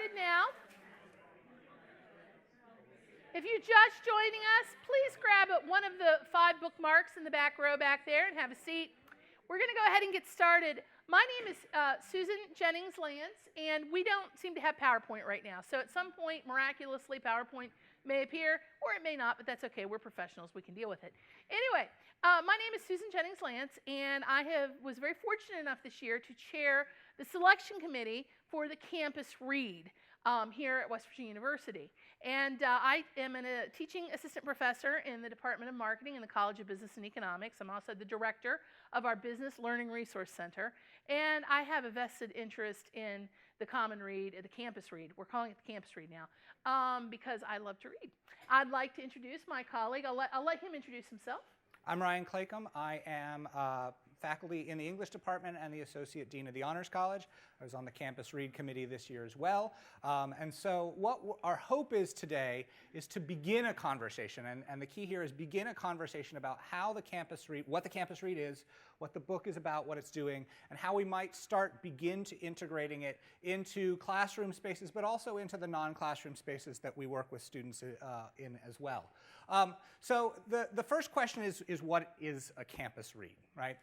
started now. If you're just joining us, please grab one of the 5 bookmarks in the back row back there and have a seat. We're going to go ahead and get started. My name is Susan Jennings Lantz, and we don't seem to have PowerPoint right now. So at some point, miraculously, PowerPoint may appear, or it may not, but that's okay. We're professionals. We can deal with it. Anyway, my name is Susan Jennings Lantz, and I was very fortunate enough this year to chair the selection committee for the Campus Read here at West Virginia University. And I am a teaching assistant professor in the Department of Marketing in the College of Business and Economics. I'm also the director of our Business Learning Resource Center. And I have a vested interest in the Common Read, the Campus Read. We're calling it the Campus Read now because I love to read. I'd like to introduce my colleague. I'll let him introduce himself. I'm Ryan Claycomb. I am faculty in the English department and the Associate Dean of the Honors College. I was on the Campus Read Committee this year as well. And so what our hope is today is to begin a conversation. And the key here is begin a conversation about how the Campus Read, what the Campus Read is, what the book is about, what it's doing, and how we might begin to integrating it into classroom spaces, but also into the non-classroom spaces that we work with students in as well. So the first question is what is a Campus Read, right?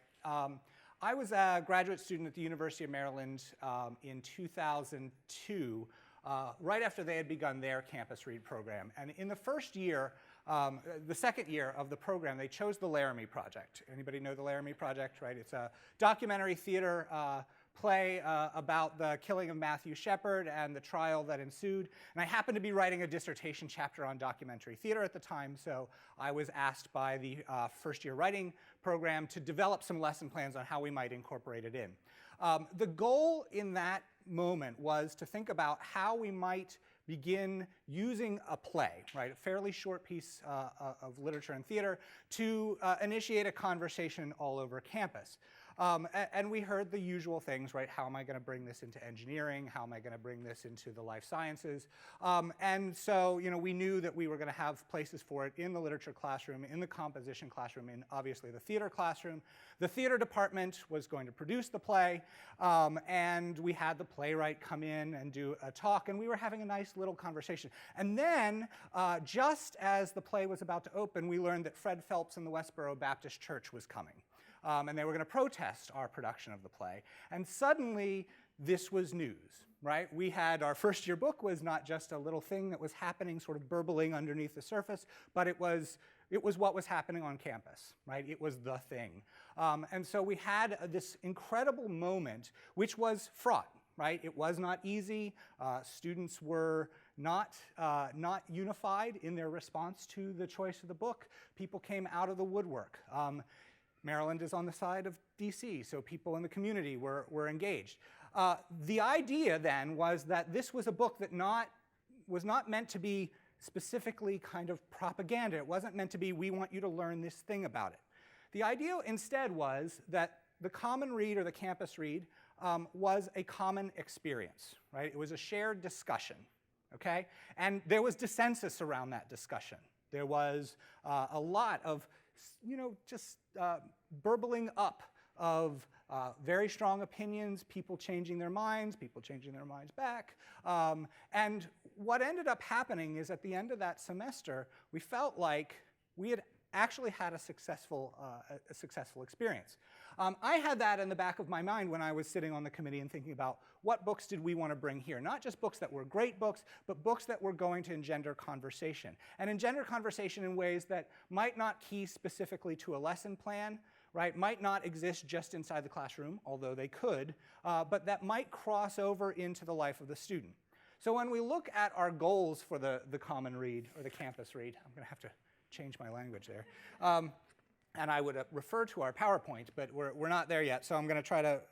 I was a graduate student at the University of Maryland in 2002, right after they had begun their Campus Read program. And in the first year, the second year of the program, they chose the Laramie Project. Anybody know the Laramie Project, right? It's a documentary theater play about the killing of Matthew Shepard and the trial that ensued. And I happened to be writing a dissertation chapter on documentary theater at the time, so I was asked by the first-year writing program to develop some lesson plans on how we might incorporate it in. The goal in that moment was to think about how we might begin using a play, right, a fairly short piece of literature and theater, to initiate a conversation all over campus. And we heard the usual things, right? How am I going to bring this into engineering? How am I going to bring this into the life sciences? And so, we knew that we were going to have places for it in the literature classroom, in the composition classroom, in obviously the theater classroom. The theater department was going to produce the play, and we had the playwright come in and do a talk, and we were having a nice little conversation. And then, just as the play was about to open, we learned that Fred Phelps and the Westboro Baptist Church was coming. And they were going to protest our production of the play. And suddenly, this was news, right? We had our first year book was not just a little thing that was happening, sort of burbling underneath the surface, but it was what was happening on campus, right? It was the thing. And so we had this incredible moment, which was fraught, right? It was not easy. Students were not unified in their response to the choice of the book. People came out of the woodwork. Maryland is on the side of DC, so people in the community were engaged. The idea then was that this was a book that was not meant to be specifically kind of propaganda. It wasn't meant to be, we want you to learn this thing about it. The idea instead was that the Common Read or the Campus Read was a common experience, right? It was a shared discussion, okay? And there was dissensus around that discussion. There was a lot of just burbling up of very strong opinions, people changing their minds back. And what ended up happening is at the end of that semester, we felt like we had actually had a successful experience. I had that in the back of my mind when I was sitting on the committee and thinking about what books did we want to bring here. Not just books that were great books, but books that were going to engender conversation. And engender conversation in ways that might not key specifically to a lesson plan, right? Might not exist just inside the classroom, although they could, but that might cross over into the life of the student. So when we look at our goals for the Common Read or the Campus Read, I'm going to have to change my language there. And I would refer to our PowerPoint, but we're not there yet, so I'm going to try to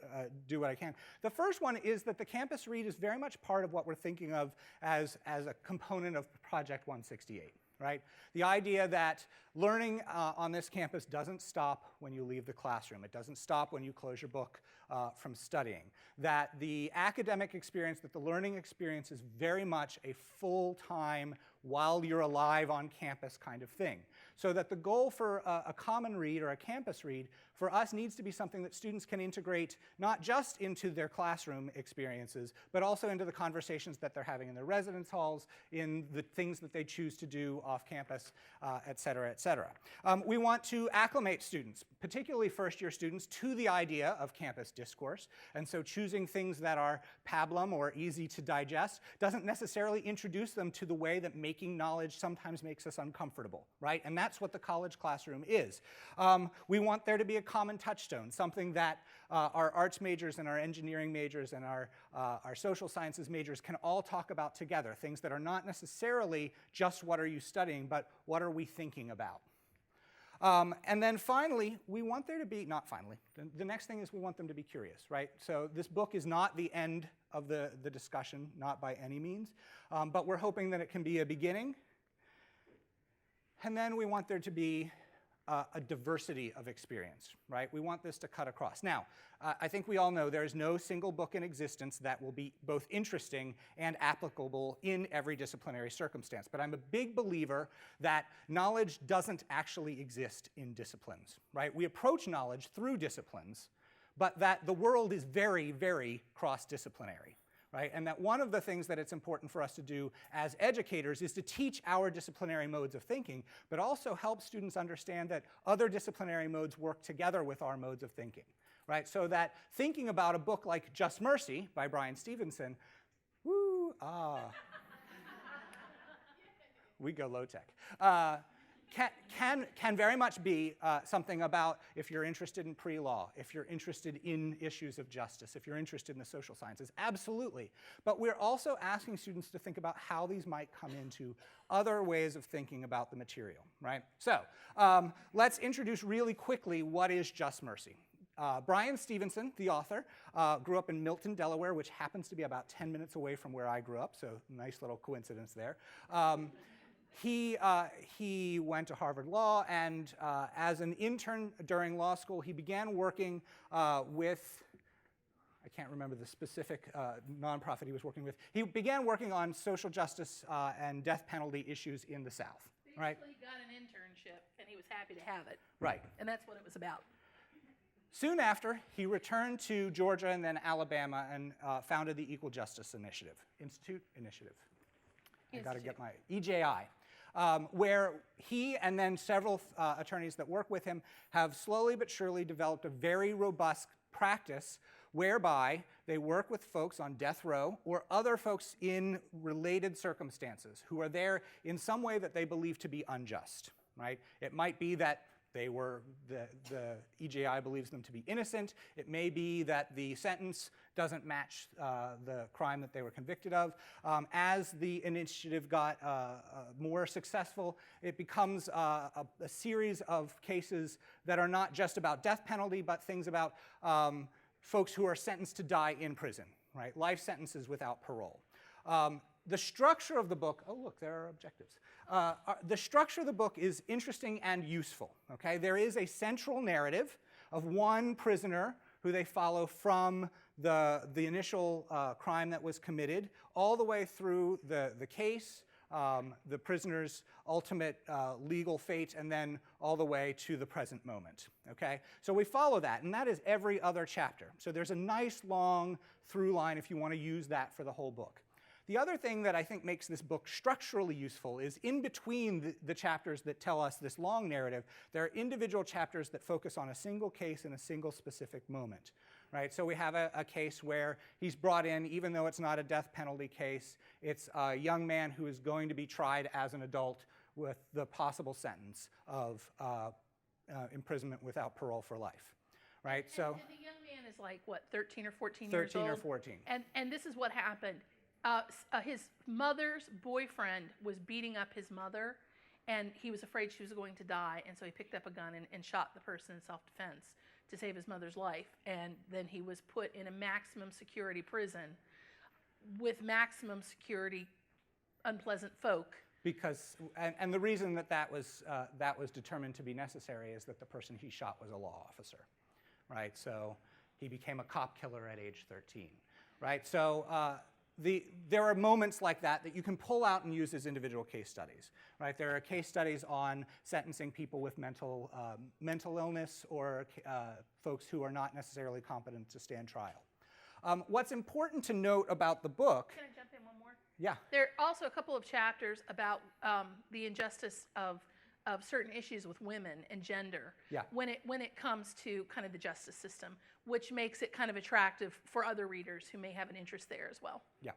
do what I can. The first one is that the Campus Read is very much part of what we're thinking of as a component of Project 168, right? The idea that learning on this campus doesn't stop when you leave the classroom. It doesn't stop when you close your book from studying. That the academic experience, that the learning experience is very much a full-time while you're alive on campus kind of thing. So that the goal for a common read or a campus read for us needs to be something that students can integrate not just into their classroom experiences, but also into the conversations that they're having in their residence halls, in the things that they choose to do off campus, et cetera, et cetera. We want to acclimate students, particularly first-year students, to the idea of campus discourse. And so choosing things that are pablum or easy to digest doesn't necessarily introduce them to the way that making knowledge sometimes makes us uncomfortable, right? And that's what the college classroom is. We want there to be a common touchstone, something that our arts majors and our engineering majors and our social sciences majors can all talk about together, things that are not necessarily just what are you studying, but what are we thinking about. And then finally, we want there to be, not finally, the next thing is we want them to be curious, right? So this book is not the end of the discussion, not by any means, but we're hoping that it can be a beginning. And then we want there to be a diversity of experience, right? We want this to cut across. Now, I think we all know there is no single book in existence that will be both interesting and applicable in every disciplinary circumstance. But I'm a big believer that knowledge doesn't actually exist in disciplines, right? We approach knowledge through disciplines, but that the world is very, very cross-disciplinary. Right? And that one of the things that it's important for us to do as educators is to teach our disciplinary modes of thinking, but also help students understand that other disciplinary modes work together with our modes of thinking. Right? So that thinking about a book like Just Mercy by Bryan Stevenson, we go low-tech, can very much be something about if you're interested in pre-law, if you're interested in issues of justice, if you're interested in the social sciences, absolutely. But we're also asking students to think about how these might come into other ways of thinking about the material, right? So let's introduce really quickly what is Just Mercy. Bryan Stevenson, the author, grew up in Milton, Delaware, which happens to be about 10 minutes away from where I grew up, so nice little coincidence there. He went to Harvard Law, and as an intern during law school, he began working with, I can't remember the specific nonprofit he was working with. He began working on social justice and death penalty issues in the South. Right? Basically, he got an internship, and he was happy to have it. Right. And that's what it was about. Soon after, he returned to Georgia and then Alabama and founded the Equal Justice Initiative. I got to get my EJI. Where he and then several attorneys that work with him have slowly but surely developed a very robust practice whereby they work with folks on death row or other folks in related circumstances who are there in some way that they believe to be unjust, right? It might be that the EJI believes them to be innocent. It may be that the sentence doesn't match the crime that they were convicted of. As the initiative got more successful, it becomes a series of cases that are not just about death penalty, but things about folks who are sentenced to die in prison, right? Life sentences without parole. The structure of the book, oh look, there are objectives. The structure of the book is interesting and useful, okay? There is a central narrative of one prisoner who they follow from the initial crime that was committed all the way through the case, the prisoner's ultimate legal fate, and then all the way to the present moment, okay? So we follow that, and that is every other chapter. So there's a nice long through line if you want to use that for the whole book. The other thing that I think makes this book structurally useful is in between the chapters that tell us this long narrative, there are individual chapters that focus on a single case in a single specific moment, right? So we have a case where he's brought in, even though it's not a death penalty case, it's a young man who is going to be tried as an adult with the possible sentence of imprisonment without parole for life, right? And the young man is like, what, 13 or 14 years old? 13 or 14. And this is what happened. His mother's boyfriend was beating up his mother, and he was afraid she was going to die, and so he picked up a gun and shot the person in self-defense to save his mother's life. And then he was put in a maximum security prison with maximum security unpleasant folk. Because, and the reason that was determined to be necessary is that the person he shot was a law officer, right? So he became a cop killer at age 13, right? So there are moments like that you can pull out and use as individual case studies, right? There are case studies on sentencing people with mental illness or folks who are not necessarily competent to stand trial. What's important to note about the book... Can I jump in one more? Yeah. There are also a couple of chapters about the injustice of certain issues with women and gender when it comes to kind of the justice system, which makes it kind of attractive for other readers who may have an interest there as well. Yeah.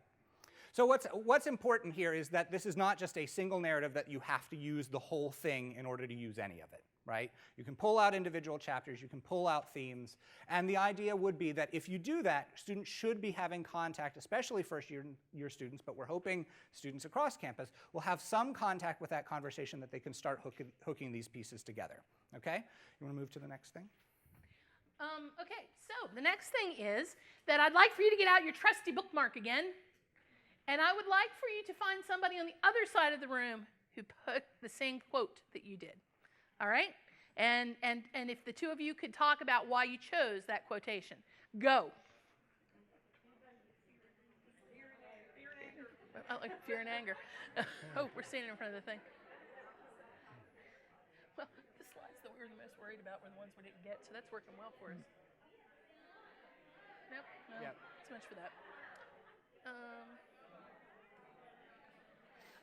So what's important here is that this is not just a single narrative that you have to use the whole thing in order to use any of it, right? You can pull out individual chapters, you can pull out themes, and the idea would be that if you do that, students should be having contact, especially first-year students, but we're hoping students across campus will have some contact with that conversation that they can start hooking these pieces together, okay? You want to move to the next thing? Okay, so the next thing is that I'd like for you to get out your trusty bookmark again, and I would like for you to find somebody on the other side of the room who put the same quote that you did. All right? And if the two of you could talk about why you chose that quotation. Go. I like fear and anger. Oh, we're standing in front of the thing. Well, the slides that we were the most worried about were the ones we didn't get, so that's working well for us. Nope, no, Yep. Too much for that.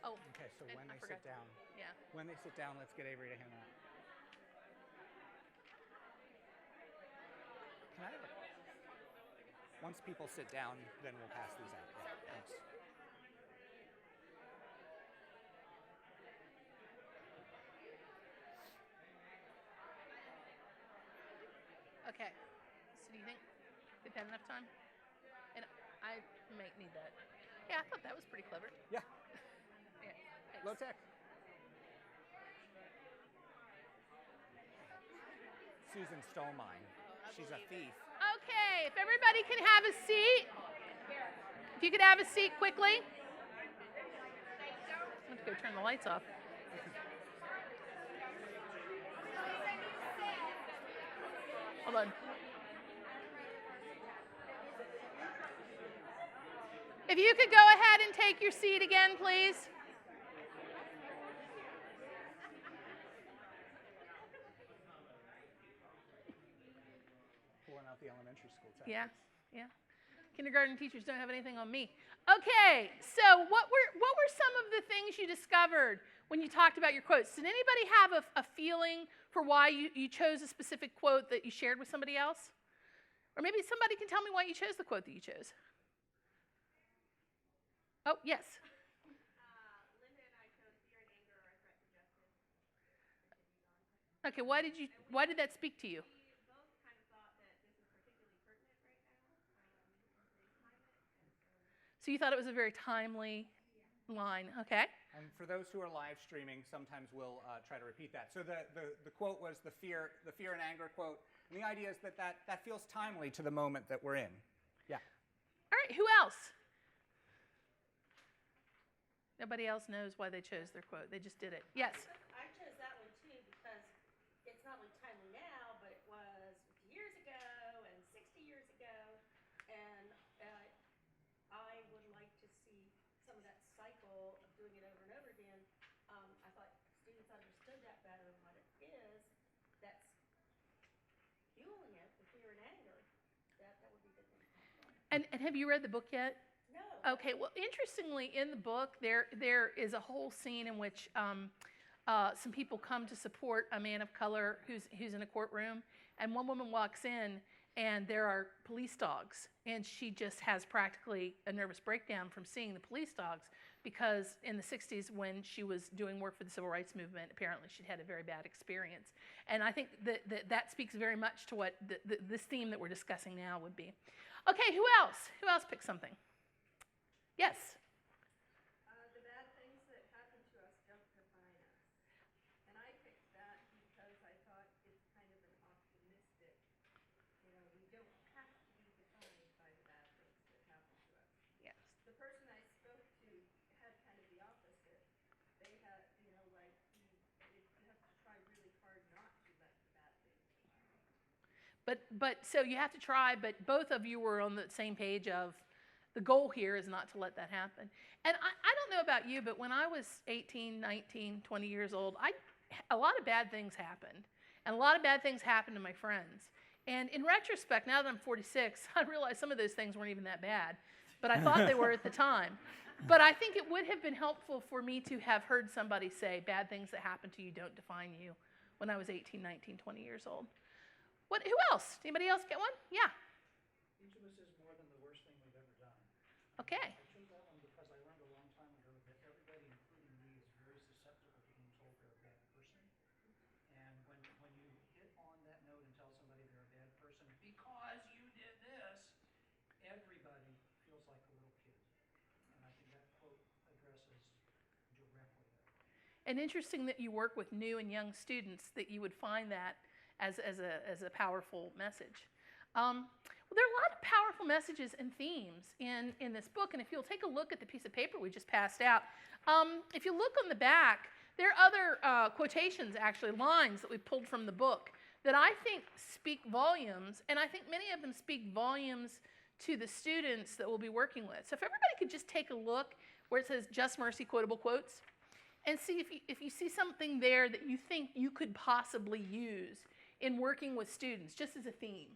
Okay, so when they sit down, let's get Avery to hand out. Can I have once people sit down, then we'll pass these out. Yeah, thanks. Okay, so do you think we've had enough time? And I might need that. Yeah, I thought that was pretty clever. Yeah. Yeah, thanks. Low tech. Susan stole mine. She's a thief. Okay, if everybody can have a seat. If you could have a seat quickly. I have to go turn the lights off. Hold on. If you could go ahead and take your seat again, please. Pulling out the elementary school tactics. Yeah, yeah. Kindergarten teachers don't have anything on me. Okay, so what were some of the things you discovered when you talked about your quotes? Did anybody have a feeling for why you chose a specific quote that you shared with somebody else? Or maybe somebody can tell me why you chose the quote that you chose. Oh, yes. Linda and I chose fear and anger are a threat to justice. Okay, why did that speak to you? We both kind of thought that this was particularly pertinent right now in today's climate. So you thought it was a very timely line, okay? And for those who are live streaming, sometimes we'll try to repeat that. So the quote was the fear and anger quote. And the idea is that feels timely to the moment that we're in. Yeah. All right, who else? Nobody else knows why they chose their quote. They just did it. Yes? I chose that one too because it's not only timely now, but it was 50 years ago and 60 years ago. And I would like to see some of that cycle of doing it over and over again. I thought students understood that better than what it is. That's fueling it, the fear and anger. That would be a good thing. And have you read the book yet? No. Okay, well, interestingly, in the book, there is a whole scene in which some people come to support a man of color who's in a courtroom, and one woman walks in, and there are police dogs, and she just has practically a nervous breakdown from seeing the police dogs, because in the 60s, when she was doing work for the civil rights movement, apparently she'd had a very bad experience. And I think that speaks very much to what this theme that we're discussing now would be. Okay, who else? Who else picked something? Yes? The bad things that happen to us don't define us. And I picked that because I thought it's kind of an optimistic, we don't have to be defined by the bad things that happen to us. Yes. The person I spoke to had kind of the opposite. They had, you have to try really hard not to let the bad things define you. But so you have to try, but both of you were on the same page of The goal here is not to let that happen. And I don't know about you, but when I was 18, 19, 20 years old, a lot of bad things happened. And a lot of bad things happened to my friends. And in retrospect, now that I'm 46, I realize some of those things weren't even that bad. But I thought they were at the time. But I think it would have been helpful for me to have heard somebody say, bad things that happen to you don't define you, when I was 18, 19, 20 years old. Who else? Anybody else get one? Yeah. Each of us is more than the worst thing we've ever done. Okay. I chose that one because I learned a long time ago that everybody, including me, is very susceptible to being told they're a bad person. And when you hit on that note and tell somebody they're a bad person because you did this, everybody feels like a little kid. And I think that quote addresses directly that. And interesting that you work with new and young students, that you would find that as a powerful message. Well, there are a lot of powerful messages and themes in this book, and if you'll take a look at the piece of paper we just passed out, if you look on the back, there are other quotations, actually, lines that we pulled from the book that I think speak volumes, and I think many of them speak volumes to the students that we'll be working with. So if everybody could just take a look where it says Just Mercy quotable quotes, and see if you see something there that you think you could possibly use in working with students, just as a theme.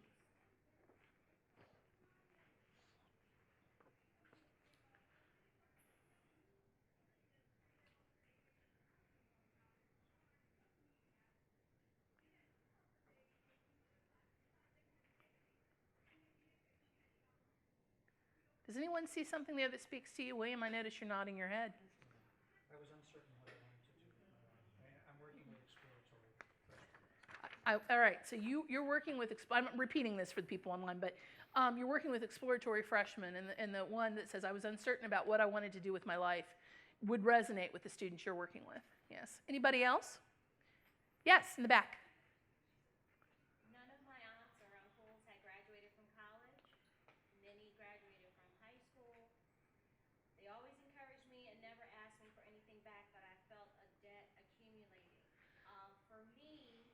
Does anyone see something there that speaks to you? William, I notice you're nodding your head. I was uncertain what I wanted to do. I'm working with exploratory freshmen. All right, so you're working with, I'm repeating this for the people online, but you're working with exploratory freshmen, and the one that says, I was uncertain about what I wanted to do with my life would resonate with the students you're working with. Yes. Anybody else? Yes, in the back. None of my aunts or uncles had graduated from college. Many graduated from high school. They always encouraged me and never asked me for anything back, but I felt a debt accumulating. For me,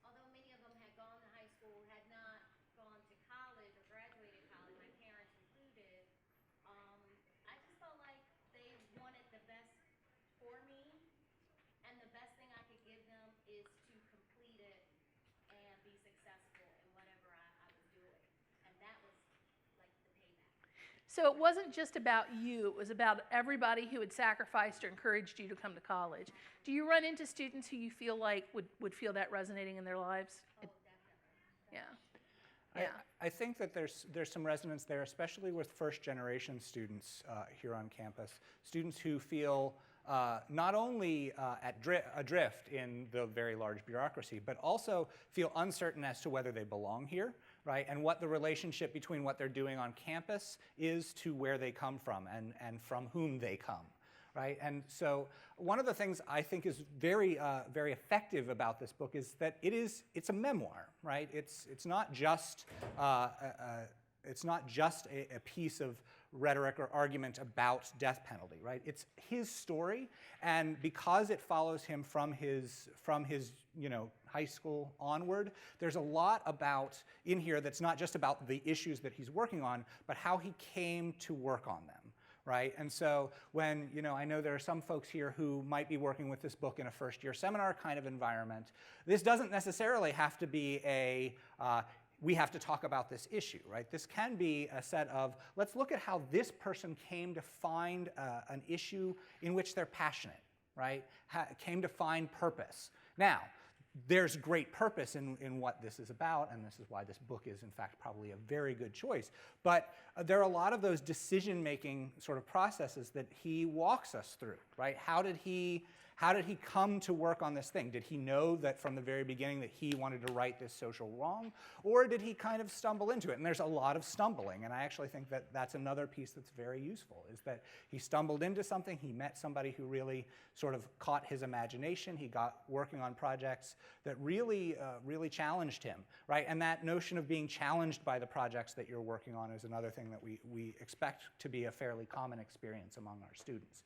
although many of them had gone to high school, had not gone to college or graduated college, my parents included, I just felt like they wanted the best for me, and the best thing I could give them is to complete it and be successful in whatever I was doing. And that was like the payback. So it wasn't just about you, it was about everybody who had sacrificed or encouraged you to come to college. Do you run into students who you feel like would feel that resonating in their lives? Oh, definitely. Yeah. I think that there's some resonance there, especially with first-generation students here on campus, students who feel not only adrift in the very large bureaucracy, but also feel uncertain as to whether they belong here, right? And what the relationship between what they're doing on campus is to where they come from and from whom they come, right? And so one of the things I think is very effective about this book is that it's a memoir, right? It's not just a piece of rhetoric or argument about death penalty, right? It's his story, and because it follows him from his high school onward, there's a lot in here that's not just about the issues that he's working on, but how he came to work on them, right? And so when, I know there are some folks here who might be working with this book in a first-year seminar kind of environment, this doesn't necessarily have to be we have to talk about this issue, right? This can be a set of, let's look at how this person came to find an issue in which they're passionate, right? Came to find purpose. Now, there's great purpose in what this is about, and this is why this book is, in fact, probably a very good choice. But there are a lot of those decision-making sort of processes that he walks us through, right? How did he come to work on this thing? Did he know that from the very beginning that he wanted to right this social wrong? Or did he kind of stumble into it? And there's a lot of stumbling, and I actually think that that's another piece that's very useful, is that he stumbled into something, he met somebody who really sort of caught his imagination, he got working on projects that really challenged him, right? And that notion of being challenged by the projects that you're working on is another thing that we expect to be a fairly common experience among our students.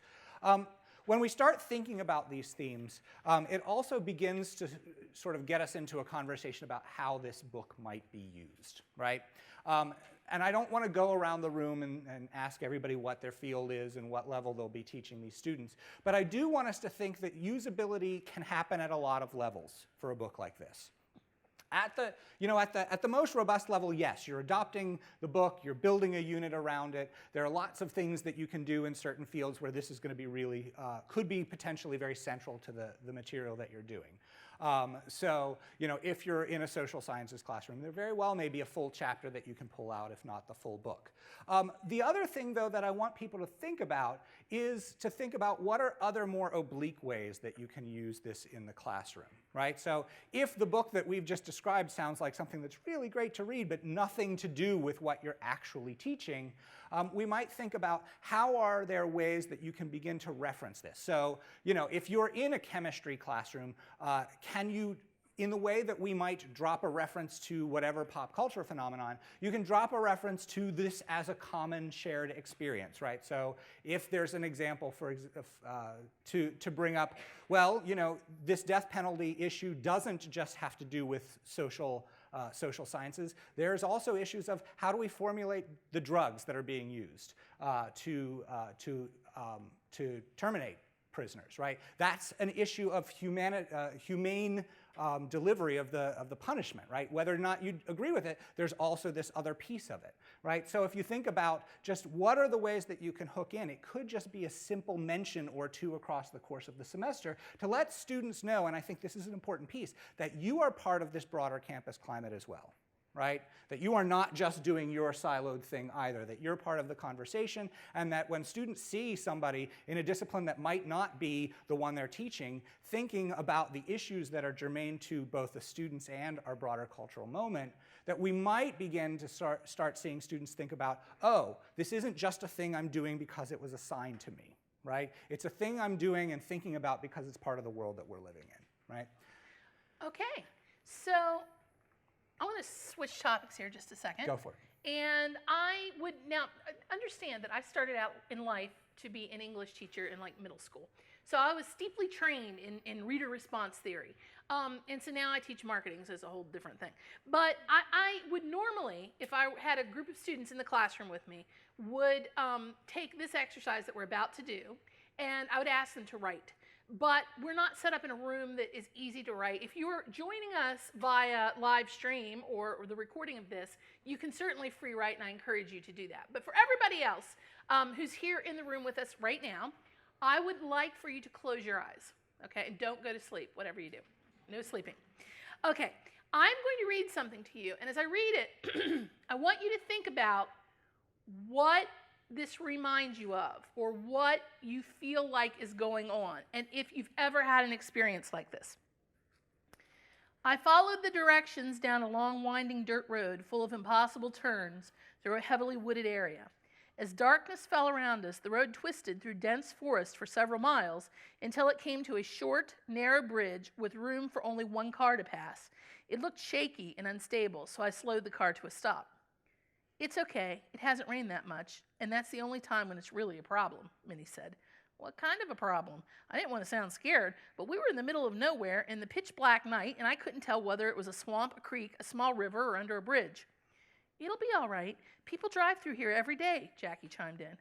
when we start thinking about these themes, it also begins to sort of get us into a conversation about how this book might be used, right? And I don't want to go around the room and ask everybody what their field is and what level they'll be teaching these students. But I do want us to think that usability can happen at a lot of levels for a book like this. At the most robust level, yes, you're adopting the book, you're building a unit around it. There are lots of things that you can do in certain fields where this is going to be really, could be potentially very central to the material that you're doing. So, if you're in a social sciences classroom, there very well may be a full chapter that you can pull out, if not the full book. The other thing, though, that I want people to think about is to think about what are other more oblique ways that you can use this in the classroom, right? So if the book that we've just described sounds like something that's really great to read, but nothing to do with what you're actually teaching, we might think about how are there ways that you can begin to reference this. So, if you're in a chemistry classroom, can you, in the way that we might drop a reference to whatever pop culture phenomenon, you can drop a reference to this as a common shared experience, right? So if there's an example to bring up, well, this death penalty issue doesn't just have to do with social sciences. There's also issues of how do we formulate the drugs that are being used to terminate prisoners, right? That's an issue of humane delivery of the punishment, right? Whether or not you agree with it, there's also this other piece of it, right? So if you think about just what are the ways that you can hook in, it could just be a simple mention or two across the course of the semester to let students know, and I think this is an important piece, that you are part of this broader campus climate as well. Right? That you are not just doing your siloed thing either, that you're part of the conversation, and that when students see somebody in a discipline that might not be the one they're teaching, thinking about the issues that are germane to both the students and our broader cultural moment, that we might begin to start seeing students think about, oh, this isn't just a thing I'm doing because it was assigned to me, right? It's a thing I'm doing and thinking about because it's part of the world that we're living in, right? Okay, so I want to switch topics here just a second. Go for it. And I would now understand that I started out in life to be an English teacher in like middle school. So I was steeply trained in reader response theory. And so now I teach marketing, so it's a whole different thing. But I would normally, if I had a group of students in the classroom with me, would take this exercise that we're about to do, and I would ask them to write. But we're not set up in a room that is easy to write. If you're joining us via live stream or the recording of this, you can certainly free write, and I encourage you to do that. But for everybody else who's here in the room with us right now, I would like for you to close your eyes, okay? And don't go to sleep, whatever you do. No sleeping. Okay, I'm going to read something to you, and as I read it, I want you to think about what this reminds you of, or what you feel like is going on, and if you've ever had an experience like this. I followed the directions down a long winding dirt road full of impossible turns through a heavily wooded area. As darkness fell around us, the road twisted through dense forest for several miles until it came to a short, narrow bridge with room for only one car to pass. It looked shaky and unstable, so I slowed the car to a stop. It's okay, it hasn't rained that much, and that's the only time when it's really a problem, Minnie said. What kind of a problem? I didn't want to sound scared, but we were in the middle of nowhere in the pitch black night, and I couldn't tell whether it was a swamp, a creek, a small river, or under a bridge. It'll be all right. People drive through here every day, Jackie chimed in.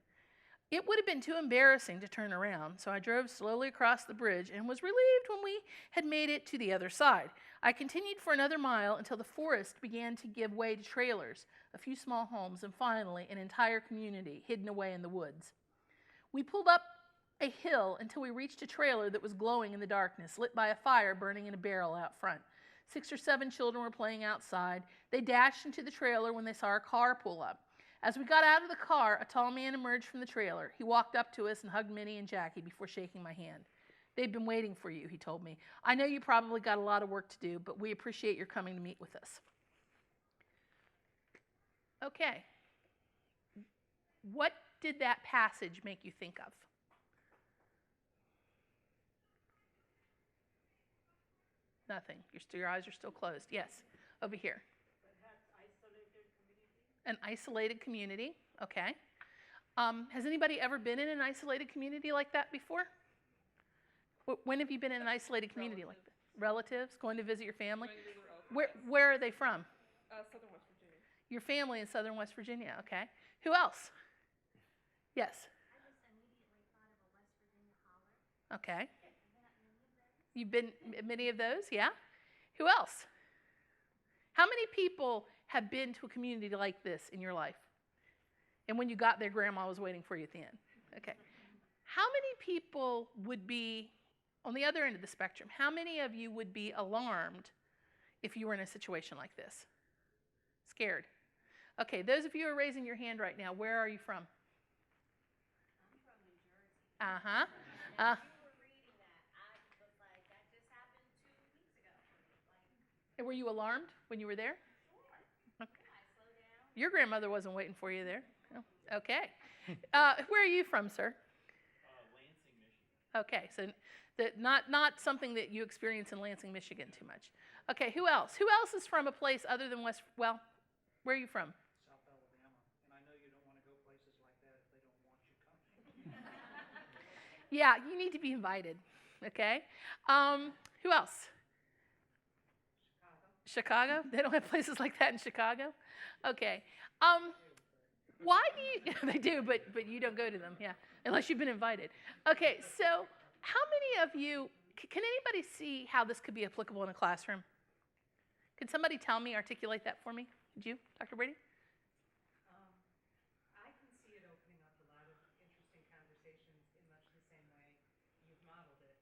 It would have been too embarrassing to turn around, so I drove slowly across the bridge and was relieved when we had made it to the other side. I continued for another mile until the forest began to give way to trailers, a few small homes, and finally an entire community hidden away in the woods. We pulled up a hill until we reached a trailer that was glowing in the darkness, lit by a fire burning in a barrel out front. 6 or 7 children were playing outside. They dashed into the trailer when they saw our car pull up. As we got out of the car, a tall man emerged from the trailer. He walked up to us and hugged Minnie and Jackie before shaking my hand. They've been waiting for you, he told me. I know you probably got a lot of work to do, but we appreciate your coming to meet with us. Okay. What did that passage make you think of? Nothing. Your eyes are still closed. Yes, over here. An isolated community, okay. Has anybody ever been in an isolated community like that before? When have you been in an isolated community like that? Relatives? Going to visit your family? Going to visit relatives. Where are they from? Southern West Virginia. Your family in southern West Virginia, okay. Who else? Yes. I just immediately thought of a West Virginia holler. Okay. I've been at many of those. You've been at many of those, yeah? Who else? How many people have been to a community like this in your life? And when you got there, grandma was waiting for you at the end. Okay. How many people would be, on the other end of the spectrum, how many of you would be alarmed if you were in a situation like this? Scared. Okay, those of you who are raising your hand right now, where are you from? I'm from New Jersey. Uh-huh. Now, you were reading that. I was like, that just happened 2 weeks ago. Like, Were you alarmed when you were there? sure. Okay. I slowed down. Your grandmother wasn't waiting for you there. Oh, okay. Where are you from, sir? Lansing, Michigan. Okay, so not something that you experience in Lansing, Michigan too much. Okay, who else? Who else is from a place other than well, where are you from? South Alabama, and I know you don't want to go places like that if they don't want you coming. Yeah, you need to be invited. Okay. Who else? Chicago? They don't have places like that in Chicago? Okay. Why do you, they do, but you don't go to them, yeah, unless you've been invited. Okay, so how many of you, can anybody see how this could be applicable in a classroom? Can somebody articulate that for me? Could you, Dr. Brady? I can see it opening up a lot of interesting conversations in much the same way you've modeled it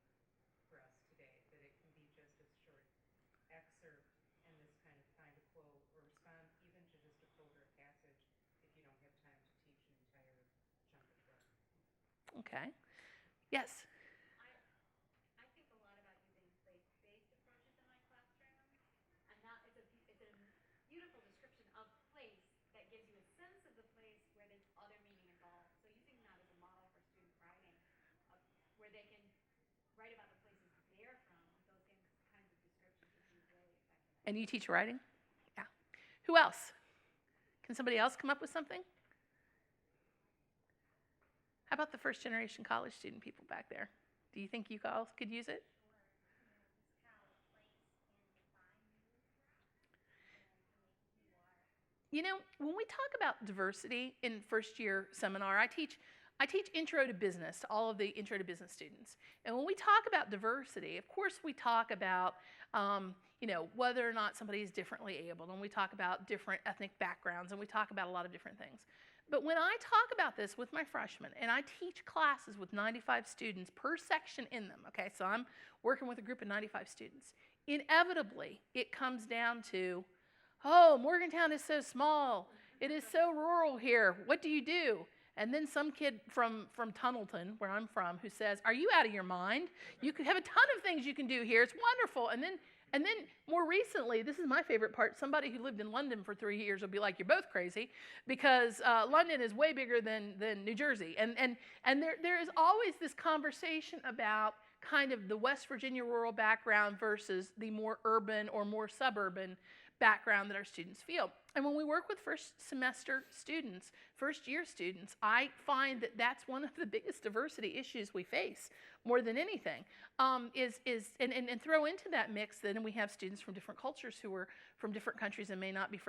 for us today, that it can be just a short excerpt and this kind of find a quote or respond even to just a quote or a passage if you don't have time to teach an entire chunk of book. Okay. Yes. I think a lot about using place-based approaches in my classroom. And not, it's a beautiful description of place that gives you a sense of the place where there's other meaning involved. So using that as a model for student writing, where they can write about the places they're from, those kinds of descriptions would be really effective. And you teach writing? Yeah. Who else? Can somebody else come up with something? How about the first generation college student people back there? Do you think you all could use it? You know, when we talk about diversity in first year seminar, I teach intro to business to all of the intro to business students. And when we talk about diversity, of course we talk about whether or not somebody is differently abled, and we talk about different ethnic backgrounds, and we talk about a lot of different things. But when I talk about this with my freshmen, and I teach classes with 95 students per section in them, okay, so I'm working with a group of 95 students, inevitably it comes down to, oh, Morgantown is so small. It is so rural here. What do you do? And then some kid from Tunnelton, where I'm from, who says, are you out of your mind? You could have a ton of things you can do here. It's wonderful. And then more recently, this is my favorite part, somebody who lived in London for 3 years will be like, you're both crazy, because London is way bigger than New Jersey. And there is always this conversation about kind of the West Virginia rural background versus the more urban or more suburban background that our students feel. And when we work with first semester students, first year students, I find that that's one of the biggest diversity issues we face more than anything, and throw into that mix then we have students from different cultures who are from different countries and may not be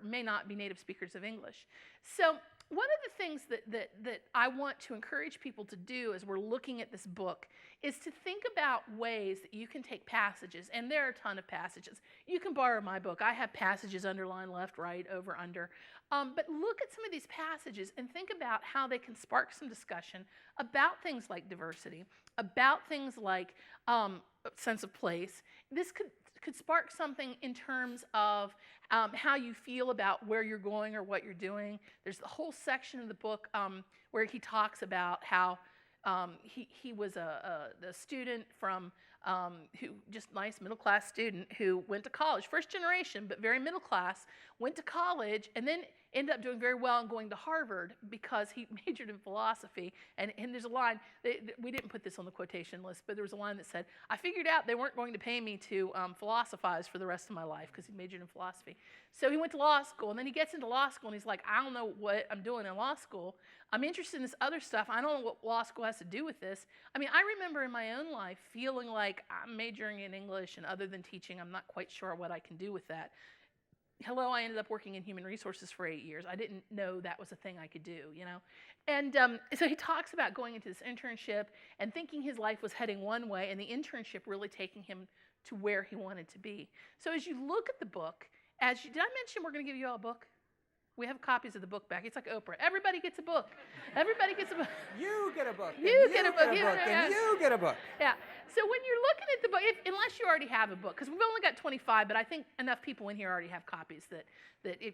may not be native speakers of English. So one of the things that I want to encourage people to do as we're looking at this book is to think about ways that you can take passages, and there are a ton of passages. You can borrow my book. I have passages underlined left, right, over, under. But look at some of these passages and think about how they can spark some discussion about things like diversity, about things like sense of place. This could spark something in terms of how you feel about where you're going or what you're doing. There's the whole section of the book where he talks about how he was a student from who just nice middle-class student who went to college, first generation, but very middle class, went to college and then ended up doing very well and going to Harvard because he majored in philosophy. And there's a line, we didn't put this on the quotation list, but there was a line that said, I figured out they weren't going to pay me to philosophize for the rest of my life because he majored in philosophy. So he went to law school, and then he gets into law school, and he's like, I don't know what I'm doing in law school. I'm interested in this other stuff. I don't know what law school has to do with this. I mean, I remember in my own life feeling like I'm majoring in English, and other than teaching, I'm not quite sure what I can do with that. Hello, I ended up working in human resources for 8 years. I didn't know that was a thing I could do, you know? And so he talks about going into this internship and thinking his life was heading one way, and the internship really taking him to where he wanted to be. So as you look at the book, did I mention we're going to give you all a book? We have copies of the book back. It's like Oprah. Everybody gets a book. Everybody gets a book. You get a book. You get a book. And you get a book. Yeah. So when you're looking at the book, unless you already have a book, because we've only got 25, but I think enough people in here already have copies that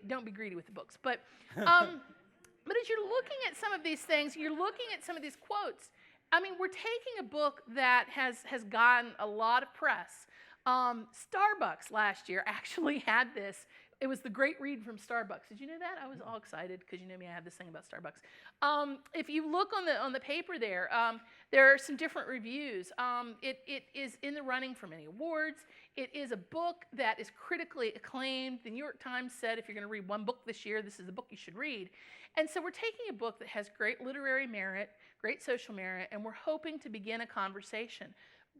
don't be greedy with the books. But but as you're looking at some of these things, you're looking at some of these quotes. I mean, we're taking a book that has gotten a lot of press. Starbucks last year actually had this. It was the great read from Starbucks. Did you know that? I was all excited because you know me, I have this thing about Starbucks. If you look on the paper there are some different reviews. It is in the running for many awards. It is a book that is critically acclaimed. The New York Times said if you're going to read one book this year, this is the book you should read. And so we're taking a book that has great literary merit, great social merit, and we're hoping to begin a conversation.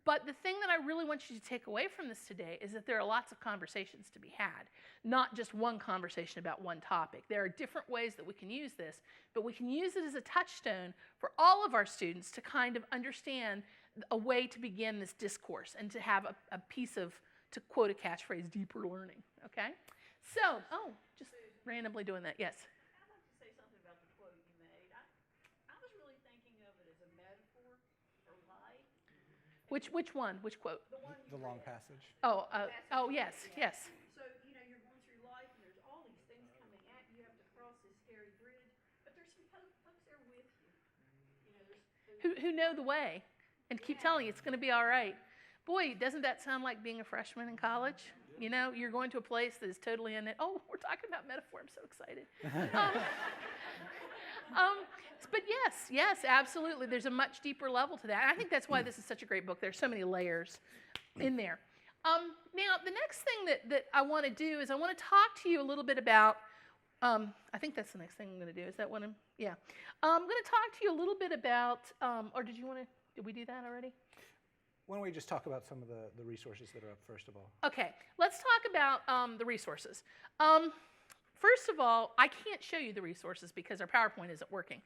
But the thing that I really want you to take away from this today is that there are lots of conversations to be had, not just one conversation about one topic. There are different ways that we can use this, but we can use it as a touchstone for all of our students to kind of understand a way to begin this discourse and to have a piece of, to quote a catchphrase, deeper learning, okay? So, just randomly doing that, yes. I'd like to say something about the quote you made. I was really thinking of it as a metaphor for life. Which one? Which quote? The one you The long read. passage. Yes, yes. So, you know, you're going through life and there's all these things coming at you. You have to cross this scary bridge, but there's some folks there with you. You know, Who know the way and keep telling you it's going to be all right. Boy, doesn't that sound like being a freshman in college? You know, you're going to a place that is totally in it. Oh, we're talking about metaphor. I'm so excited. But yes, absolutely. There's a much deeper level to that. And I think that's why this is such a great book. There's so many layers in there. Now, the next thing that I want to do is I want to talk to you a little bit about, I think that's the next thing I'm going to do. Is that what yeah. I'm going to talk to you a little bit about, or did we do that already? Why don't we just talk about some of the resources that are up first of all? Okay, let's talk about the resources. First of all, I can't show you the resources because our PowerPoint isn't working.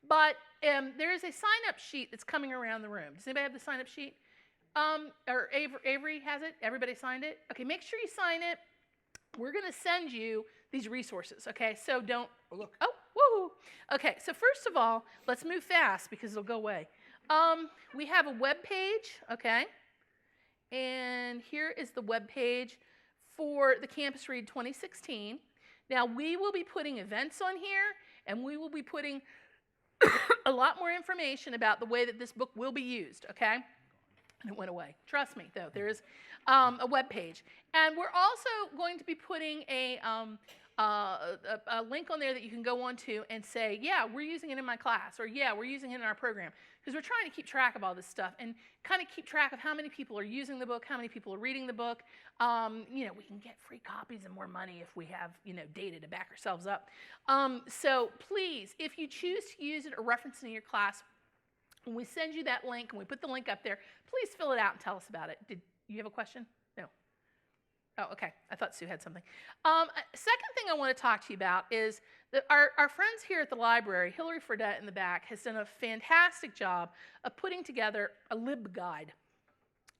But there is a sign-up sheet that's coming around the room. Does anybody have the sign-up sheet? Or Avery has it? Everybody signed it? Okay, make sure you sign it. We're going to send you these resources, okay? So don't... Oh, look. Oh, woo! Okay, so first of all, let's move fast because it'll go away. We have a web page, okay? And here is the web page for the Campus Read 2016. Now, we will be putting events on here, and we will be putting a lot more information about the way that this book will be used, okay? And it went away. Trust me, though. There is a web page. And we're also going to be putting a link on there that you can go on to and say, yeah, we're using it in my class, or yeah, we're using it in our program. Because we're trying to keep track of all this stuff and kind of keep track of how many people are using the book, how many people are reading the book. You know, we can get free copies and more money if we have, you know, data to back ourselves up. So please, if you choose to use it or reference it in your class, when we send you that link and we put the link up there, please fill it out and tell us about it. Did you have a question? No. Oh, okay. I thought Sue had something. Second thing I want to talk to you about is that our friends here at the library, Hillary Fredette in the back, has done a fantastic job of putting together a lib guide.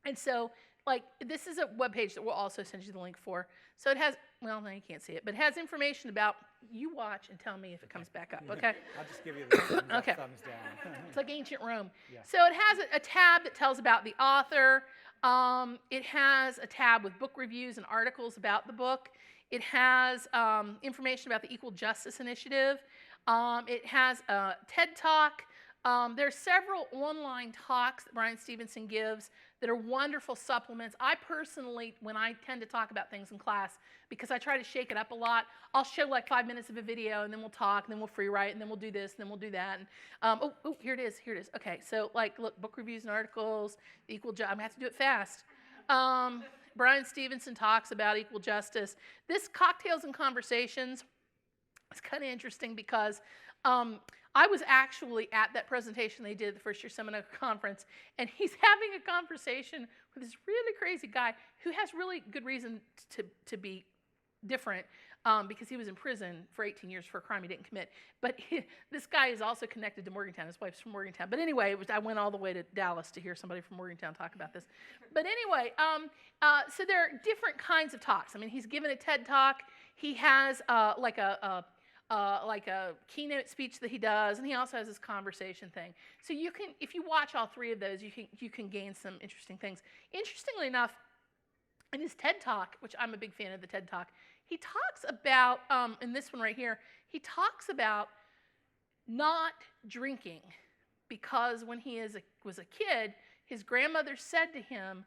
And so, like, this is a webpage that we'll also send you the link for. So it has, well, no, you can't see it, but it has information about, you watch and tell me if it comes back up, okay? I'll just give you the thumbs up, Okay. thumbs down. It's like ancient Rome. Yeah. So it has a tab that tells about the author. It has a tab with book reviews and articles about the book. It has information about the Equal Justice Initiative. It has a TED Talk. There are several online talks that Bryan Stevenson gives that are wonderful supplements. I personally, when I tend to talk about things in class, because I try to shake it up a lot, I'll show like 5 minutes of a video, and then we'll talk, and then we'll free write, and then we'll do this, and then we'll do that. And, here it is. Okay, so like, look, book reviews and articles, equal justice. I'm going to have to do it fast. Bryan Stevenson talks about equal justice. This Cocktails and Conversations is kind of interesting because I was actually at that presentation they did at the first year seminar conference, and he's having a conversation with this really crazy guy who has really good reason to be different because he was in prison for 18 years for a crime he didn't commit. But this guy is also connected to Morgantown. His wife's from Morgantown. But anyway, I went all the way to Dallas to hear somebody from Morgantown talk about this. But anyway, so there are different kinds of talks. I mean, he's given a TED Talk. He has like a keynote speech that he does, and he also has this conversation thing. So you can, if you watch all three of those, you can gain some interesting things. Interestingly enough, in his TED Talk, which I'm a big fan of the TED Talk, he talks about, in this one right here, he talks about not drinking because when he was a kid, his grandmother said to him,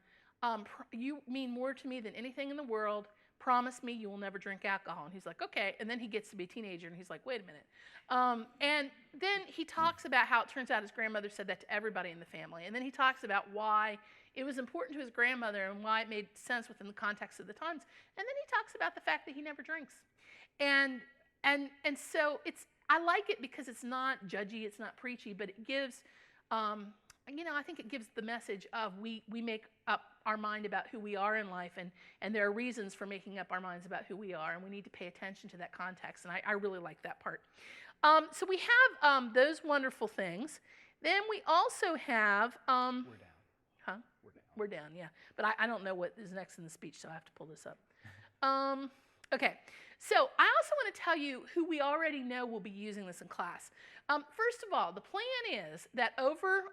you mean more to me than anything in the world. Promise me you will never drink alcohol. And he's like, okay. And then he gets to be a teenager, and he's like, wait a minute. And then he talks about how it turns out his grandmother said that to everybody in the family. And then he talks about why it was important to his grandmother and why it made sense within the context of the times. And then he talks about the fact that he never drinks. And so I like it because it's not judgy, it's not preachy, but it gives, I think it gives the message of we make up our mind about who we are in life, and there are reasons for making up our minds about who we are, and we need to pay attention to that context, and I really like that part. So we have those wonderful things. Then we also have... We're down. Huh? We're down, yeah. But I don't know what is next in the speech, so I have to pull this up. Okay, so I also want to tell you who we already know will be using this in class. First of all, the plan is that over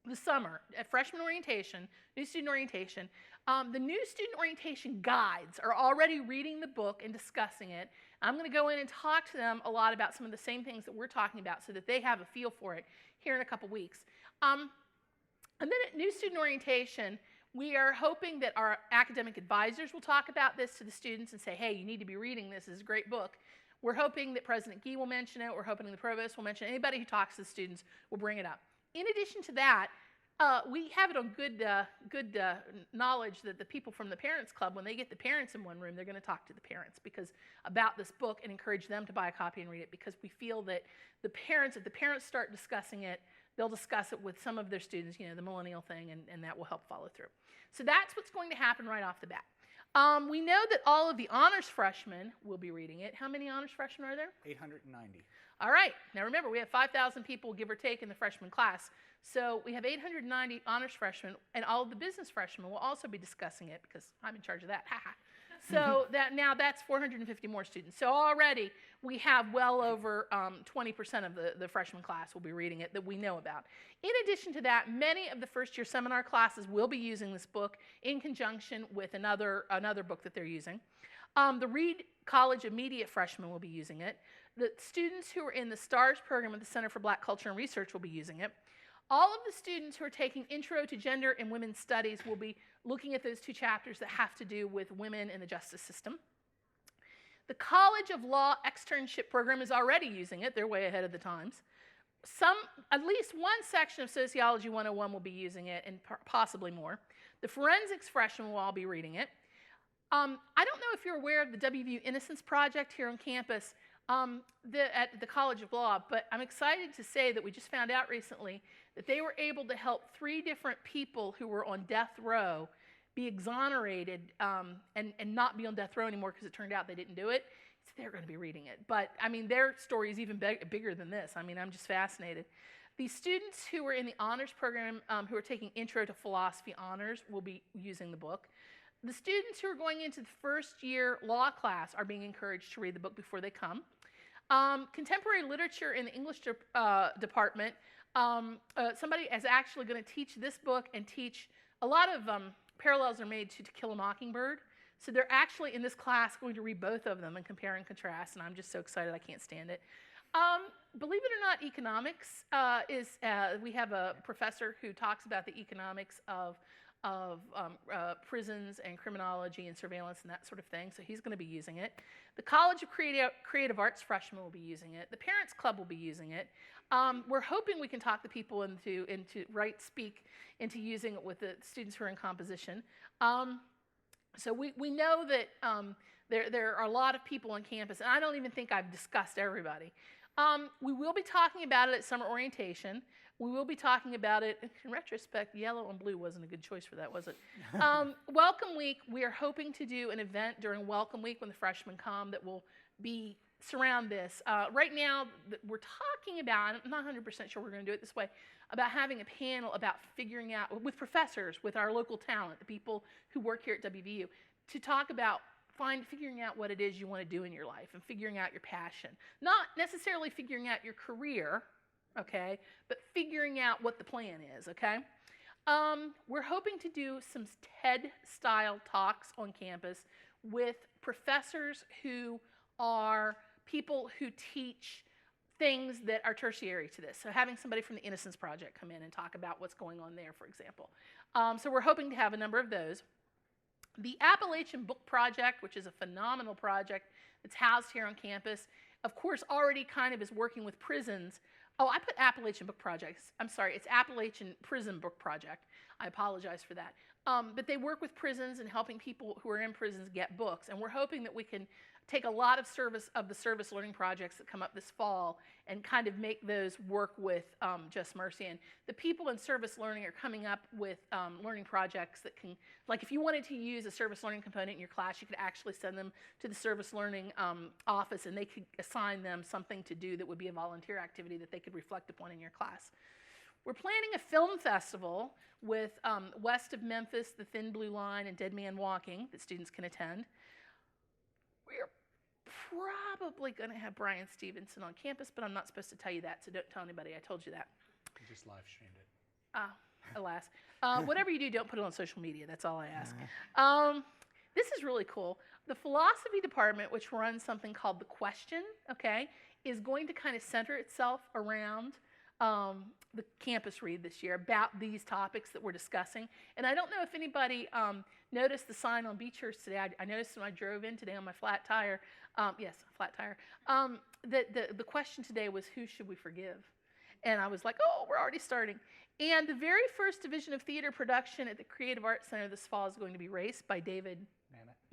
the summer at freshman orientation, new student orientation, the new student orientation guides are already reading the book and discussing it. I'm going to go in and talk to them a lot about some of the same things that we're talking about so that they have a feel for it here in a couple weeks. And then at new student orientation, we are hoping that our academic advisors will talk about this to the students and say, hey, you need to be reading this. This is a great book. We're hoping that President Gee will mention it. We're hoping the provost will mention it. Anybody who talks to the students will bring it up. In addition to that, we have it on good knowledge that the people from the Parents Club, when they get the parents in one room, they're going to talk to the parents about this book and encourage them to buy a copy and read it, because we feel that if the parents start discussing it, they'll discuss it with some of their students, the millennial thing, and that will help follow through. So that's what's going to happen right off the bat. We know that all of the honors freshmen will be reading it. How many honors freshmen are there? 890. All right. Now remember, we have 5,000 people, give or take, in the freshman class. So we have 890 honors freshmen, and all of the business freshmen will also be discussing it because I'm in charge of that. So now that's 450 more students. So already we have well over 20% of the freshman class will be reading it that we know about. In addition to that, many of the first-year seminar classes will be using this book in conjunction with another book that they're using. The Reed College immediate freshmen will be using it. The students who are in the STARS program at the Center for Black Culture and Research will be using it. All of the students who are taking Intro to Gender and Women's Studies will be looking at those two chapters that have to do with women in the justice system. The College of Law externship program is already using it. They're way ahead of the times. At least one section of Sociology 101 will be using it, and possibly more. The forensics freshmen will all be reading it. I don't know if you're aware of the WVU Innocence Project here on campus at the College of Law, but I'm excited to say that we just found out recently that they were able to help 3 different people who were on death row be exonerated and not be on death row anymore because it turned out they didn't do it. So they're going to be reading it. But, I mean, their story is even bigger than this. I mean, I'm just fascinated. The students who are in the honors program who are taking Intro to Philosophy honors will be using the book. The students who are going into the first-year law class are being encouraged to read the book before they come. Contemporary literature in the English department, somebody is actually going to teach this book and teach a lot of parallels are made to Kill a Mockingbird. So they're actually in this class going to read both of them and compare and contrast, and I'm just so excited I can't stand it. Believe it or not, economics we have a professor who talks about the economics of prisons and criminology and surveillance and that sort of thing, so he's going to be using it. The College of Creative Arts freshmen will be using it. The Parents Club will be using it. We're hoping we can talk the people into using it with the students who are in composition. So we know that there are a lot of people on campus, and I don't even think I've discussed everybody. We will be talking about it at summer orientation. We will be talking about it. In retrospect, yellow and blue wasn't a good choice for that, was it? Welcome Week, we are hoping to do an event during Welcome Week when the freshmen come that will be surround this. Right now, we're talking about, I'm not 100% sure we're going to do it this way, about having a panel about figuring out, with professors, with our local talent, the people who work here at WVU, to talk about figuring out what it is you want to do in your life and figuring out your passion. Not necessarily figuring out your career, okay, but figuring out what the plan is, okay? We're hoping to do some TED-style talks on campus with professors who are people who teach things that are tertiary to this. So having somebody from the Innocence Project come in and talk about what's going on there, for example. So we're hoping to have a number of those. The Appalachian Book Project, which is a phenomenal project that's housed here on campus, of course, already kind of is working with prisons. Oh, I put Appalachian Book Projects. I'm sorry, it's Appalachian Prison Book Project. I apologize for that. But they work with prisons and helping people who are in prisons get books. And we're hoping that we can take a lot of the service learning projects that come up this fall and kind of make those work with Just Mercy. And the people in service learning are coming up with learning projects that can, like if you wanted to use a service learning component in your class, you could actually send them to the service learning office and they could assign them something to do that would be a volunteer activity that they could reflect upon in your class. We're planning a film festival with west of Memphis, The Thin Blue Line, and Dead Man Walking that students can attend. We're probably going to have Bryan Stevenson on campus, but I'm not supposed to tell you that, so don't tell anybody I told you that. You just live streamed it. Alas. Whatever you do, don't put it on social media. That's all I ask. This is really cool. The philosophy department, which runs something called The Question, okay, is going to kind of center itself around the campus read this year about these topics that we're discussing. And I don't know if anybody noticed the sign on Beechhurst today. I noticed when I drove in today on my flat tire, yes, flat tire, that the question today was, who should we forgive? And I was like, oh, we're already starting. And the very first division of theater production at the Creative Arts Center this fall is going to be Race by David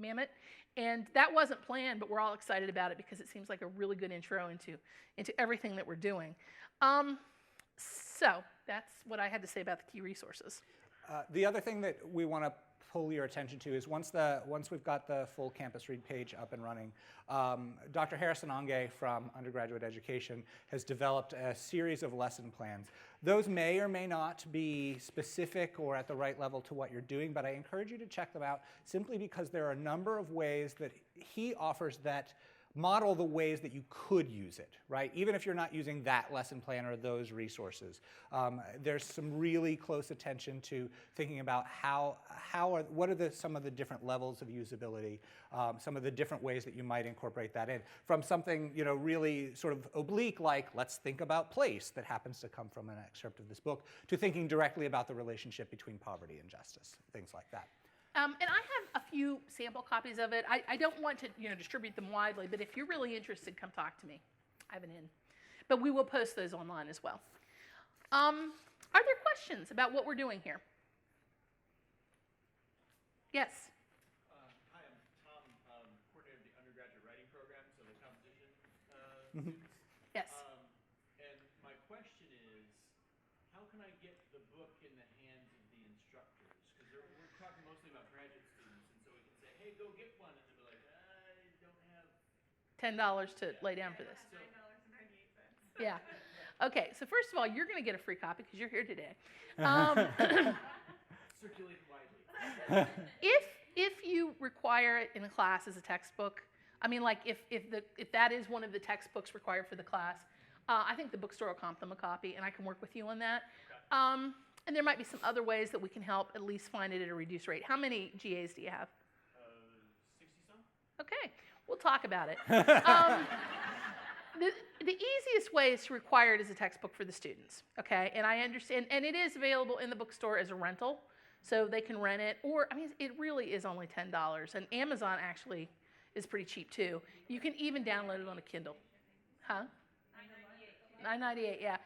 Mamet. And that wasn't planned, but we're all excited about it because it seems like a really good intro into everything that we're doing. So that's what I had to say about the key resources. The other thing that we want to pull your attention to is once we've got the full campus read page up and running, Dr. Harrison Onge from Undergraduate Education has developed a series of lesson plans. Those may or may not be specific or at the right level to what you're doing, but I encourage you to check them out simply because there are a number of ways that he offers that model the ways that you could use it, right? Even if you're not using that lesson plan or those resources. There's some really close attention to thinking about what are some of the different levels of usability, some of the different ways that you might incorporate that in. From something really sort of oblique like, let's think about place, that happens to come from an excerpt of this book, to thinking directly about the relationship between poverty and justice, things like that. And I have a few sample copies of it. I don't want to distribute them widely, but if you're really interested, come talk to me. I have an in. But we will post those online as well. Are there questions about what we're doing here? Yes? Hi, I'm Tom, coordinator of the undergraduate writing program, so the composition students. Yes. And my question is, how can I get the book in the hands of the instructors? Because we're talking mostly about graduate students, and so we can say, hey, go get one, and they'll be like, I don't have $10 to lay down for this. $9.98. Yeah. Okay, so first of all, you're going to get a free copy because you're here today. circulated widely. If you require it in a class as a textbook, I mean, like if that is one of the textbooks required for the class, I think the bookstore will comp them a copy, and I can work with you on that. And there might be some other ways that we can help at least find it at a reduced rate. How many GAs do you have? 60-some. Okay, we'll talk about it. the easiest way is to require it as a textbook for the students, okay? And I understand, and it is available in the bookstore as a rental, so they can rent it. Or, I mean, it really is only $10, and Amazon actually is pretty cheap too. You can even download it on a Kindle. Huh? $9.98, yeah.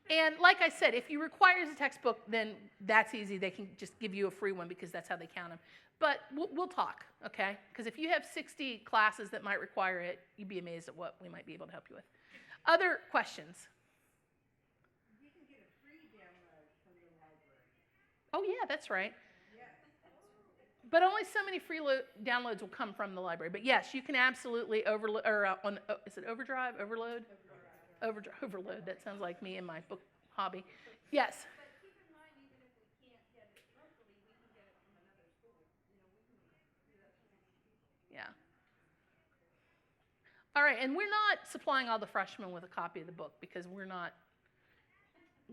And like I said, if you require it as a textbook, then that's easy. They can just give you a free one because that's how they count them. But we'll talk, okay? Because if you have 60 classes that might require it, you'd be amazed at what we might be able to help you with. Other questions? You can get a free download from the library. Oh, yeah, that's right. Yes. But only so many free downloads will come from the library. But yes, you can absolutely overload, or is it overdrive, overload? Overload, that sounds like me and my book hobby. Yes? But keep in mind, even if we can't get it locally, we can get it from another school. You know, we can do that to many people. Yeah. All right, and we're not supplying all the freshmen with a copy of the book because we're not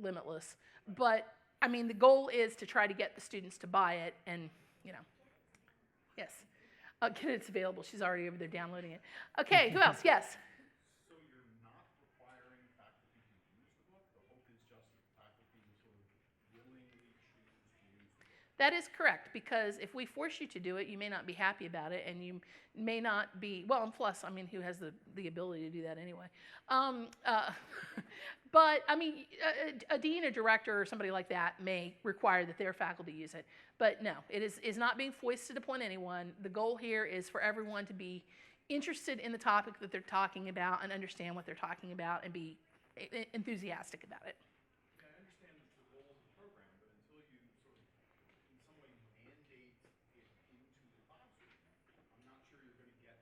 limitless. But, I mean, the goal is to try to get the students to buy it and, you know. Yes. It's available. She's already over there downloading it. Okay, who else? Yes? So you're not requiring faculty to use the book? The hope is just that faculty will sort of willingly choose to use the book? That is correct, because if we force you to do it, you may not be happy about it, and you may not be, well, and plus, I mean, who has the ability to do that anyway? But, I mean, a dean, a director, or somebody like that may require that their faculty use it. But no, it is not being foisted upon anyone. The goal here is for everyone to be interested in the topic that they're talking about and understand what they're talking about and be enthusiastic about it. Yeah, I understand the goal of the program, but until you sort of, in some way, mandate it into the classroom, I'm not sure you're going to get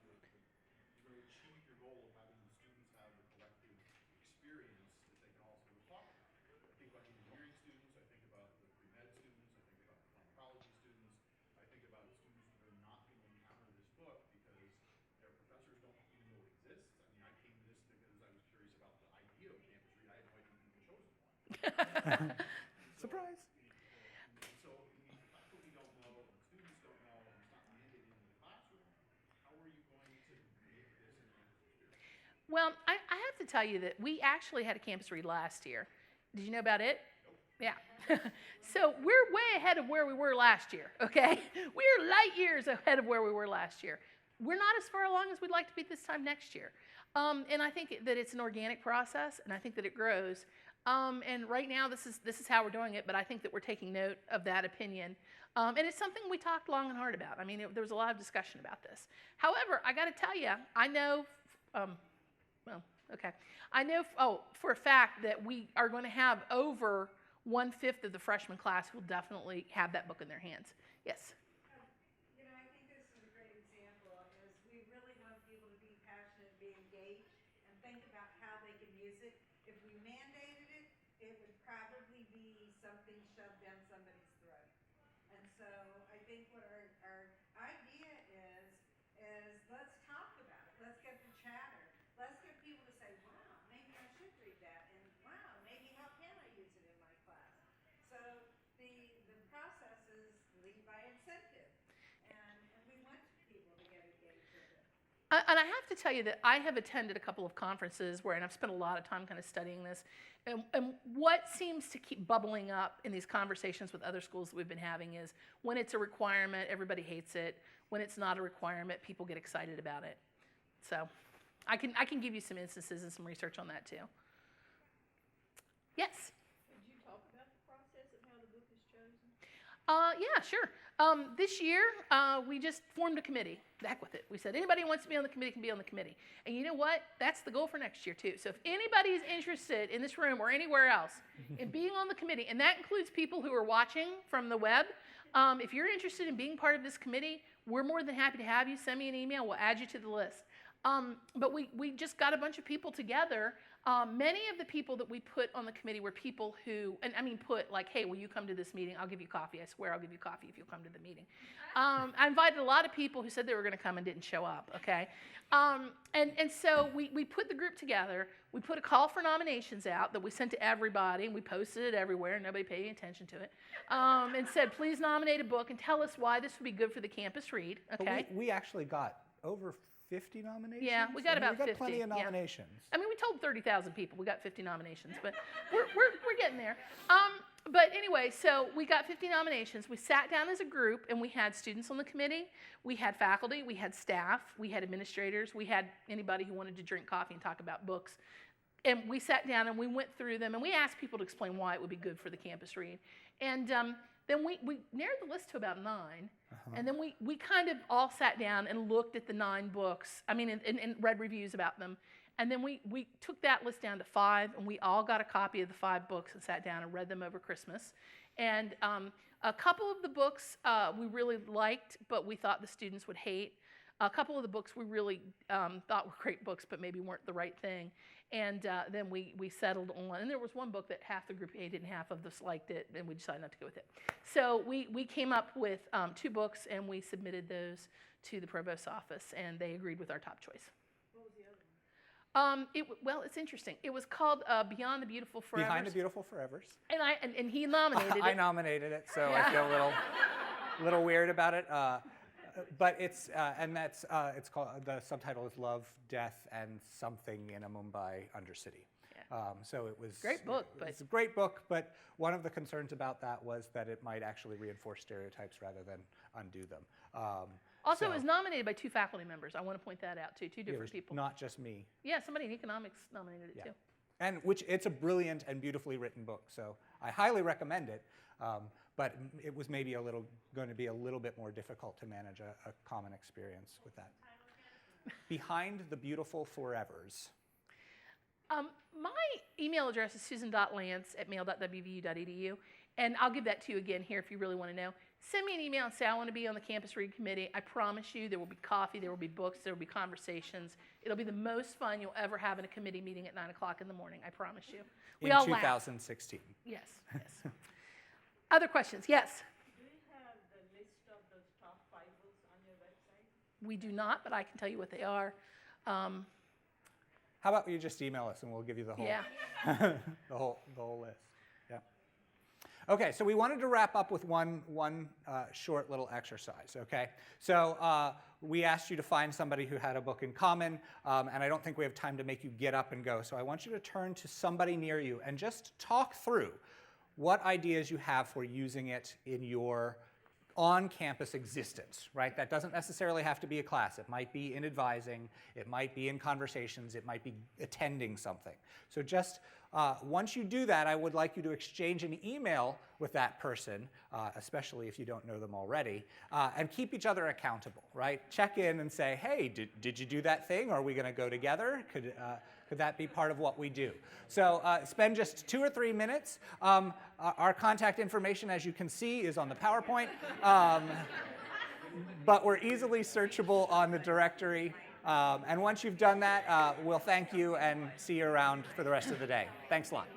you're going to achieve your goal of having the students have the collective experience that they can all sort of talk about. I think about engineering students, I think about the pre-med students, I think about the pharmacology students, I think about students that are not going to encounter this book because their professors don't even know it exists. I mean, I came to this because I was curious about the idea of campus read. I had no idea you even chosen one. Surprise. And so, I mean, the faculty don't know, and the students don't know, and it's not mandated into the classroom. How are you going to make this an campus experience? Well, I have to tell you that we actually had a campus read last year. Did you know about it? Yeah. So we're way ahead of where we were last year, okay? We're light years ahead of where we were last year. We're not as far along as we'd like to be this time next year. And I think that it's an organic process, and I think that it grows. And right now, this is how we're doing it, but I think that we're taking note of that opinion. And it's something we talked long and hard about. I mean, there was a lot of discussion about this. However, I got to tell you, I know, I know for a fact that we are going to have over 1/5 of the freshman class will definitely have that book in their hands. Yes? You know, I think this is a great example, is we really want people to be passionate, be engaged, and think about how they can use it. If we mandated it, it would probably be something shoved down somebody's throat. And so I think what our idea is let's talk about it. Let's get the chatter. Let's get people to say, wow, maybe I should read that, and wow, maybe how can I use it in my class? So the process is lead by incentive, and we want people to get engaged with it. And I have to tell you that I have attended a couple of conferences and I've spent a lot of time kind of studying this. And what seems to keep bubbling up in these conversations with other schools that we've been having is when it's a requirement, everybody hates it. When it's not a requirement, people get excited about it. So I can give you some instances and some research on that too. Yes? Could you talk about the process of how the book is chosen? Yeah, sure. This year, we just formed a committee. The heck with it. We said anybody who wants to be on the committee can be on the committee. And you know what? That's the goal for next year, too. So if anybody's interested in this room or anywhere else in being on the committee, and that includes people who are watching from the web, if you're interested in being part of this committee, we're more than happy to have you. Send me an email. We'll add you to the list. But we just got a bunch of people together. Many of the people that we put on the committee were people who, and I mean put like, hey, will you come to this meeting? I'll give you coffee. I swear I'll give you coffee if you'll come to the meeting. I invited a lot of people who said they were going to come and didn't show up, okay? And so we put the group together. We put a call for nominations out that we sent to everybody, and we posted it everywhere. Nobody paid any attention to it. And said, please nominate a book and tell us why this would be good for the campus read, okay? But we actually got over 50 nominations? Yeah, we got I mean, about we got 50. plenty of yeah. nominations. I mean, we told 30,000 people. We got 50 nominations, but we're getting there. But anyway, so we got 50 nominations. We sat down as a group, and we had students on the committee. We had faculty. We had staff. We had administrators. We had anybody who wanted to drink coffee and talk about books. And we sat down, and we went through them, and we asked people to explain why it would be good for the campus read. And then we narrowed the list to about 9. And then we kind of all sat down and looked at the 9 books, and read reviews about them. And then we took that list down to 5, and we all got a copy of the 5 books and sat down and read them over Christmas. And a couple of the books we really liked, but we thought the students would hate. A couple of the books we really thought were great books, but maybe weren't the right thing. And then we settled on, and there was one book that half the group hated and half of us liked it, and we decided not to go with it. So we came up with 2 books, and we submitted those to the provost's office, and they agreed with our top choice. What was the other one? Well, it's interesting. It was called Beyond the Beautiful Forevers. Behind the Beautiful Forevers. And he nominated it. I nominated it, so Yeah. I feel a little weird about it. But it's it's called, the subtitle is Love, Death, and Something in a Mumbai Undercity. Yeah. So it was Great book, but it's a great book, but one of the concerns about that was that it might actually reinforce stereotypes rather than undo them. also so- it was nominated by 2 faculty members. I want to point that out too. 2 it different was people. not just me. Yeah, somebody in economics nominated it Yeah. too. And it's a brilliant and beautifully written book, so I highly recommend it. But it was maybe going to be a little bit more difficult to manage a common experience with that. Behind the Beautiful Forevers. My email address is susan.lantz@mail.wvu.edu, and I'll give that to you again here if you really want to know. Send me an email and say, I want to be on the campus read committee. I promise you there will be coffee, there will be books, there will be conversations. It'll be the most fun you'll ever have in a committee meeting at 9 o'clock in the morning, I promise you. We in all laugh. 2016. Yes, yes. Other questions? Yes? Do you have the list of those top 5 books on your website? We do not, but I can tell you what they are. How about you just email us and we'll give you the whole, Yeah. the whole list. Yeah. Okay, so we wanted to wrap up with one short little exercise. Okay, so we asked you to find somebody who had a book in common, and I don't think we have time to make you get up and go. So I want you to turn to somebody near you and just talk through what ideas you have for using it in your on-campus existence, right? That doesn't necessarily have to be a class. It might be in advising, it might be in conversations, it might be attending something. So just once you do that, I would like you to exchange an email with that person, especially if you don't know them already, and keep each other accountable, right? Check in and say, hey, did you do that thing? Are we going to go together? Could that be part of what we do? So spend just 2 or 3 minutes. Our contact information, as you can see, is on the PowerPoint. But we're easily searchable on the directory. And once you've done that, we'll thank you and see you around for the rest of the day. Thanks a lot.